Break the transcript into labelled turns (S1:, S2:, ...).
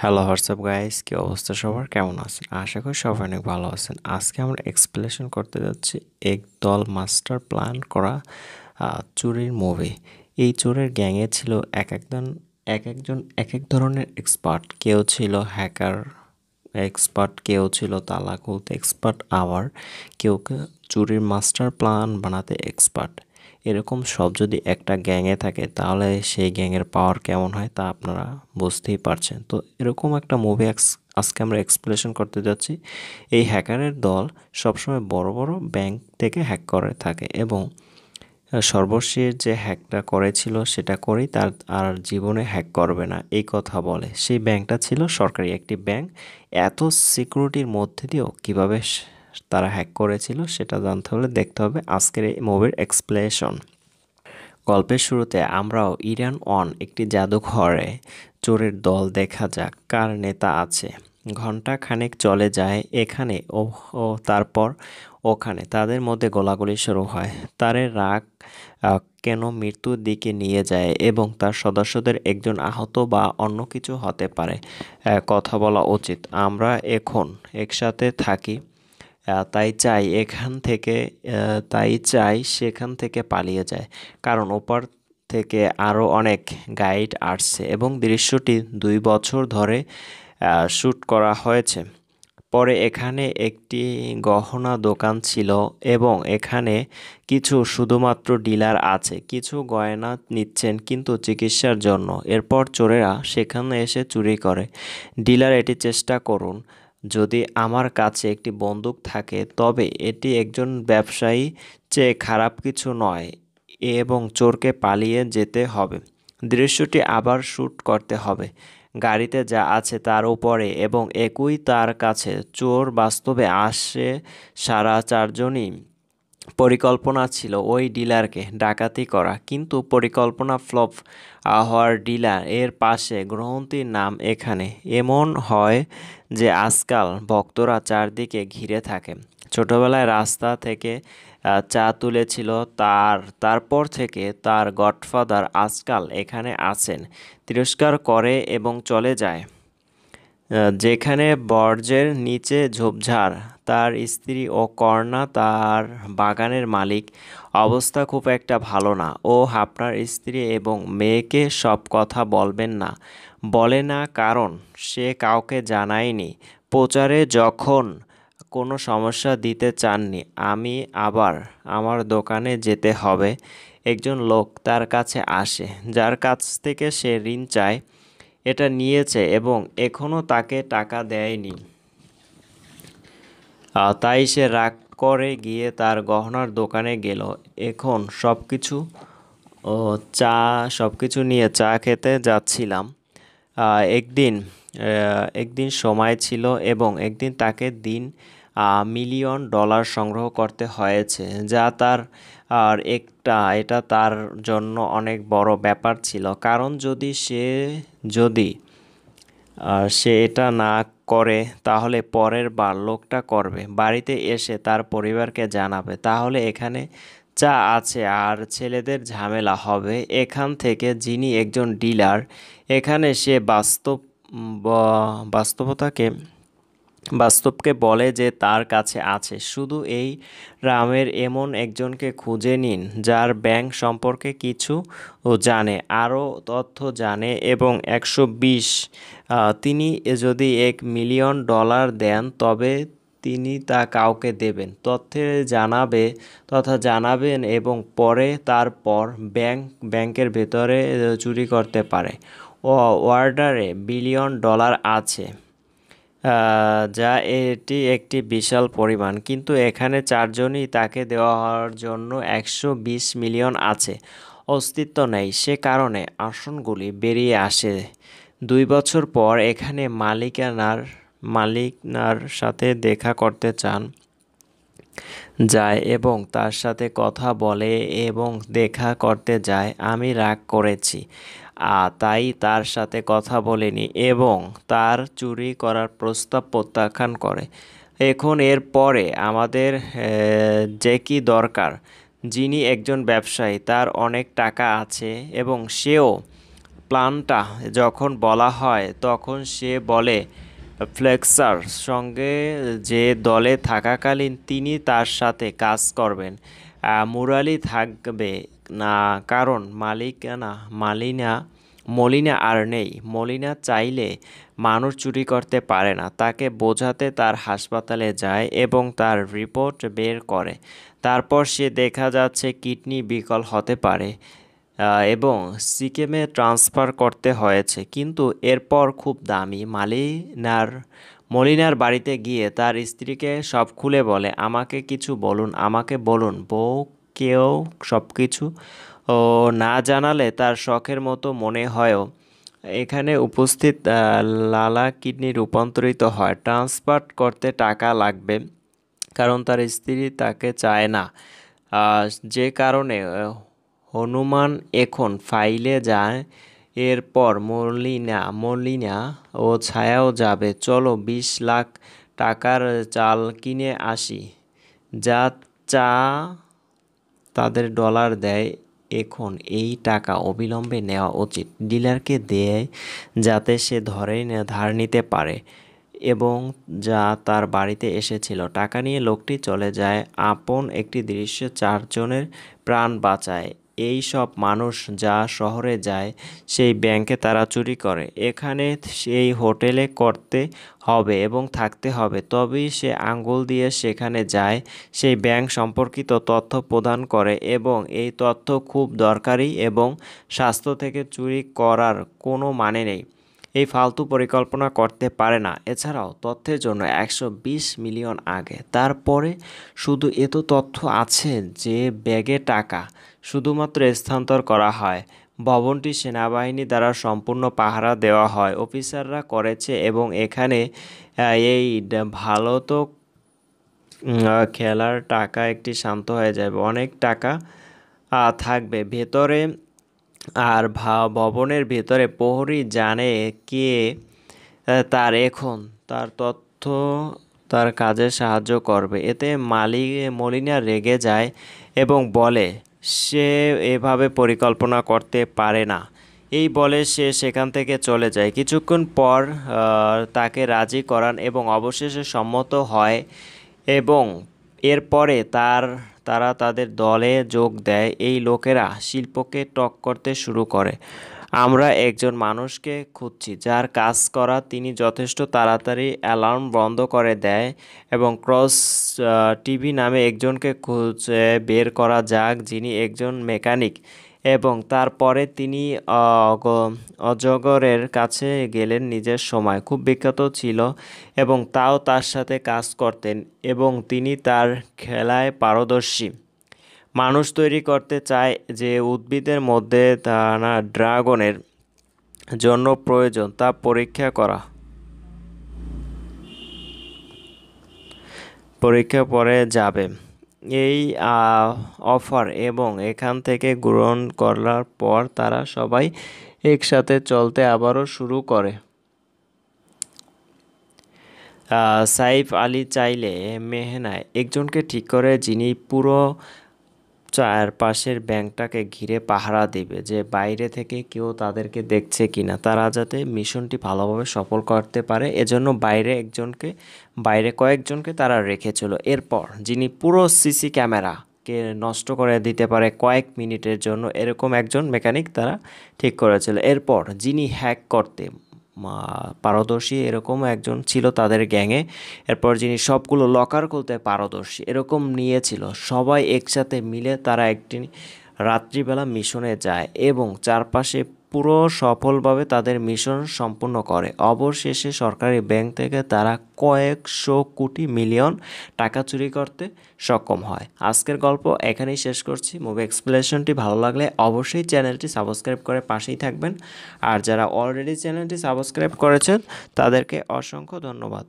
S1: Hello WhatsApp guys, কি অবস্থা সবার? কেমন আছেন? আশা করি সবাই অনেক ভালো আছেন। আজকে আমরা এক্সপ্লেনেশন করতে যাচ্ছি একদল মাস্টার প্ল্যান করা চোরের মুভি। এই চোরের গ্যাংয়ে ছিল এক একজন এক এক ধরনের এক্সপার্ট। কেউ ছিল হ্যাকার এক্সপার্ট, কেউ ছিল তালা খুলতে এক্সপার্ট, আবার কেউ কেউ চুরির মাস্টার প্ল্যান বানাতে এক্সপার্ট। এরকম সব যদি একটা গ্যাংয়ে থাকে তাহলে সেই গ্যাংয়ের পাওয়ার কেমন হয় তা আপনারা বুঝতেই পারছেন। তো এরকম একটা মুভি আজকে আমরা এক্সপ্লেনেশন করতে যাচ্ছি। এই হ্যাকারের দল সবসময় বড় বড় ব্যাংক থেকে হ্যাক করে থাকে এবং সর্বশেষ যে হ্যাকটা করেছিল সেটা করেই তার আর জীবনে হ্যাক করবে না এই কথা বলে। সেই ব্যাংকটা ছিল সরকারি একটি ব্যাংক। এত সিকিউরিটির মধ্যে দিয়েও কীভাবে তারা হ্যাক করেছিল সেটা জানতে হলে দেখতে হবে আজকের এই মুভির এক্সপ্লেনেশন। গল্পের শুরুতে আমরাও ইরান একটি জাদুঘরে চোরের দল দেখা যাক কার নেতা আছে। ঘন্টা খানেক চলে যায় এখানে ও তারপর ওখানে, তাদের মধ্যে গোলাগুলি শুরু হয়। তারে রাগ কেন মৃত্যুর দিকে নিয়ে যায় এবং তার সদস্যদের একজন আহত বা অন্য কিছু হতে পারে। কথা বলা উচিত। আমরা এখন একসাথে থাকি, তাই চাই সেখান থেকে পালিয়ে যায়, কারণ ওপার থেকে আরও অনেক গাইড আসছে এবং দৃশ্যটি 2 বছর ধরে শ্যুট করা হয়েছে। পরে এখানে একটি গহনা দোকান ছিল এবং এখানে কিছু শুধুমাত্র ডিলার আছে, কিছু গয়না নিচ্ছেন কিন্তু চিকিৎসার জন্য। এরপর চোরেরা সেখানে এসে চুরি করে। ডিলার এটি চেষ্টা করুন। যদি আমার কাছে একটি বন্দুক থাকে তবে এটি একজন ব্যবসায়ী চেয়ে খারাপ কিছু নয় এবং চোরকে পালিয়ে যেতে হবে। দৃশ্যটি আবার শ্যুট করতে হবে গাড়িতে যা আছে তার উপরে এবং একই তার কাছে। চোর বাস্তবে আসে সারা চারজনই। পরিকল্পনা ছিল ওই ডিলারকে ডাকাতি করা, কিন্তু পরিকল্পনা ফ্লপ হওয়ার ডিলার এর পাশে গ্রহণটির নাম এখানে এমন হয় যে আজকাল ভক্তরা চারদিকে ঘিরে থাকে। ছোটবেলায় রাস্তা থেকে চা তুলেছিল তারপর থেকে তার গডফাদার আজকাল এখানে আছেন, তিরস্কার করে এবং চলে যায়। যেখানে বর্জ্যের নিচে ঝোপঝাড়। তার স্ত্রী ও কর্ণা তার বাগানের মালিক। অবস্থা খুব একটা ভালো না। ও আপনার স্ত্রী এবং মেয়েকে সব কথা বলবেন না। বলে না কারণ সে কাউকে জানায়নি। প্রচারে যখন কোনো সমস্যা দিতে চাননি। আমি আবার আমার দোকানে যেতে হবে। একজন লোক তার কাছে আসে যার কাছ থেকে সে ঋণ চায়। এটা নিয়েছে এবং এখনও তাকে টাকা দেয়নি। তাই সে রাগ করে গিয়ে তার গহনার দোকানে গেল। এখন ও সবকিছু নিয়ে চা খেতে যাচ্ছিলাম। একদিন সময় ছিল এবং একদিন তাকে মিলিয়ন ডলার সংগ্রহ করতে হয়েছে, যা তার এটা তার জন্য অনেক বড় ব্যাপার ছিল, কারণ যদি সে এটা না করে তাহলে পরের বার লোকটা করবে, বাড়িতে এসে তার পরিবারকে জানাবে, তাহলে এখানে চা আছে আর ছেলেদের ঝামেলা হবে এখান থেকে। যিনি একজন ডিলার এখানে, সে বাস্তবতাকে বাস্তবকে বলে যে তার কাছে আছে। শুধু এই রামের এমন একজনকে খুঁজে নিন যার ব্যাংক সম্পর্কে কিছু জানে, আরও তথ্য জানে এবং 120। তিনি যদি $1 মিলিয়ন দেন তবে তিনি তা কাউকে দেবেন, জানাবেন এবং তারপর ব্যাংকের ভেতরে চুরি করতে পারে। ওয়ার্ডারে $1 বিলিয়ন আছে, যা এটি একটি বিশাল পরিমাণ, কিন্তু এখানে চারজনই তাকে দেওয়ার জন্য 120 মিলিয়ন আছে। অস্তিত্ব নেই, সে কারণে আসনগুলি বেরিয়ে আসে। 2 বছর পর এখানে মালিকনার সাথে দেখা করতে যায় এবং তার সাথে কথা বলে এবং দেখা করতে যায়। আমি রাগ করেছি, তাই তার সাথে কথা বলেনি এবং তার চুরি করার প্রস্তাব প্রত্যাখ্যান করে। এখন এর পরে আমাদের জ্যাকি দরকার, যিনি একজন ব্যবসায়ী, তার অনেক টাকা আছে এবং সেও প্ল্যানটা যখন বলা হয় তখন সে বলে ফ্লেক্সার সঙ্গে যে দলে থাকাকালীন তিনি তার সাথে কাজ করবেন। মুরালি থাকবে না, কারণ মলিনা আর নেই। মলিনা চাইলে মানুষ চুরি করতে পারে না। তাকে বোঝাতে তার হাসপাতালে যায় এবং তার রিপোর্ট বের করে। তারপর সে দেখা যাচ্ছে কিডনি বিকল হতে পারে এবং সিকিমে ট্রান্সফার করতে হয়েছে। কিন্তু এরপর খুব দামি মলিনার বাড়িতে গিয়ে তার স্ত্রীকে সব খুলে বলে, আমাকে কিছু বলুন, আমাকে বলুন। বউ কেউ সব কিছু না জানালে তার শখের মতো মনে হয়ও এখানে উপস্থিত লালা কিডনি রূপান্তরিত হয়। ট্রান্সফার করতে টাকা লাগবে, কারণ তার স্ত্রী তাকে চায় না। যে কারণে হনুমান এখন ফাইলে যায়। এরপর মলিনা ও ছায়াও যাবে। চলো 20 লাখ টাকার চাল কিনে আসি। যা চা তাদের ডলার দেয়। এখন এই টাকা অবিলম্বে নেওয়া উচিত। ডিলারকে দেয় যাতে সে ধার নিতে পারে এবং যা তার বাড়িতে এসেছিল। টাকা নিয়ে লোকটি চলে যায়। আপন একটি দৃশ্য 4 জনের প্রাণ বাঁচায়। এই সব মানুষ যা শহরে যায় সেই ব্যাংকে তারা চুরি করে। এখানে সেই হোটেলে করতে হবে এবং থাকতে হবে, তবেই সে আঙ্গুল দিয়ে সেখানে যায়। সেই ব্যাংক সম্পর্কিত তথ্য প্রদান করে এবং এই তথ্য খুব দরকারি এবং স্বাস্থ্য থেকে চুরি করার কোনো মানে নেই। এই ফালতু পরিকল্পনা করতে পারে না। এছাড়াও তথ্যের জন্য 120 মিলিয়ন আগে। তারপরে শুধু এত তথ্য আছে যে ব্যাগে টাকা শুধুমাত্র স্থানান্তর করা হয়। ভবনটি সেনাবাহিনী দ্বারা সম্পূর্ণ পাহারা দেওয়া হয়। অফিসাররা করেছে এবং এখানে এই ভালো তো খেলার টাকা একটি শান্ত হয়ে যাবে। অনেক টাকা থাকবে ভেতরে। আর ভবনের ভেতরে প্রহরী জানে কে তার এখন তার তথ্য তার কাজে সাহায্য করবে। এতে মলিনা রেগে যায় এবং বলে সে এভাবে পরিকল্পনা করতে পারে না। এই বলে সে সেখান থেকে চলে যায়। কিছুক্ষণ পর তাকে রাজি করান এবং অবশেষে সম্মত হয় এবং এরপরে তারা তাদের দলে যোগ দেয়। এই লোকেরা শিল্পকে টক করতে শুরু করে। আমরা একজন মানুষকে খুঁজছি যার কাজ করা। তিনি যথেষ্ট তাড়াতাড়ি অ্যালার্ম বন্ধ করে দেয় এবং ক্রস টিভি নামে একজনকে খুঁজে বের করা যাক, যিনি একজন মেকানিক। এবং তারপরে তিনি অজগরের কাছে গেলেন। নিজের সময় খুব বিখ্যাত ছিল এবং তাও তার সাথে কাজ করতেন এবং তিনি তার খেলায় পারদর্শী। মানুষ তৈরি করতে চায় যে উদ্ভিদের মধ্যে না ড্রাগনের জন্য প্রয়োজন তা পরীক্ষা পরে যাবে। এই অফার এবং এখান থেকে গ্রহণ করার পর তারা সবাই একসাথে চলতে আবারও শুরু করে। সাইফ আলী চাইলে মেহনায় একজনকে ঠিক করে, যিনি পুরো চারপাশের ব্যাংকটাকে ঘিরে পাহারা দিবে, যে বাইরে থেকে কেউ তাদেরকে দেখছে কিনা, তারা যাতে মিশনটি ভালোভাবে সফল করতে পারে। এজন্য বাইরে কয়েকজনকে তারা রেখেছিল। এরপর যিনি পুরো সিসি ক্যামেরাকে নষ্ট করে দিতে পারে কয়েক মিনিটের জন্য, এরকম একজন মেকানিক তারা ঠিক করেছিল। এরপর যিনি হ্যাক করতে পারদর্শী এরকম একজন ছিল তাদের গ্যাংয়ে। এরপর যিনি সবগুলো লকার খুলতে পারদর্শী এরকম নিয়েছিল। সবাই একসাথে মিলে তারা একটি রাত্রিবেলা মিশনে যায় এবং চারপাশে পুরো সফলভাবে তাদের মিশন সম্পূর্ণ করে। অবশেষে সরকারি ব্যাংক থেকে তারা কয়েকশো কোটি মিলিয়ন টাকা চুরি করতে সক্ষম হয়। আজকের গল্প এখানেই শেষ করছি। মুভি এক্সপ্লেনেশনটি ভালো লাগলে অবশ্যই চ্যানেলটি সাবস্ক্রাইব করে পাশেই থাকবেন। আর যারা অলরেডি চ্যানেলটি সাবস্ক্রাইব করেছেন তাদেরকে অসংখ্য ধন্যবাদ।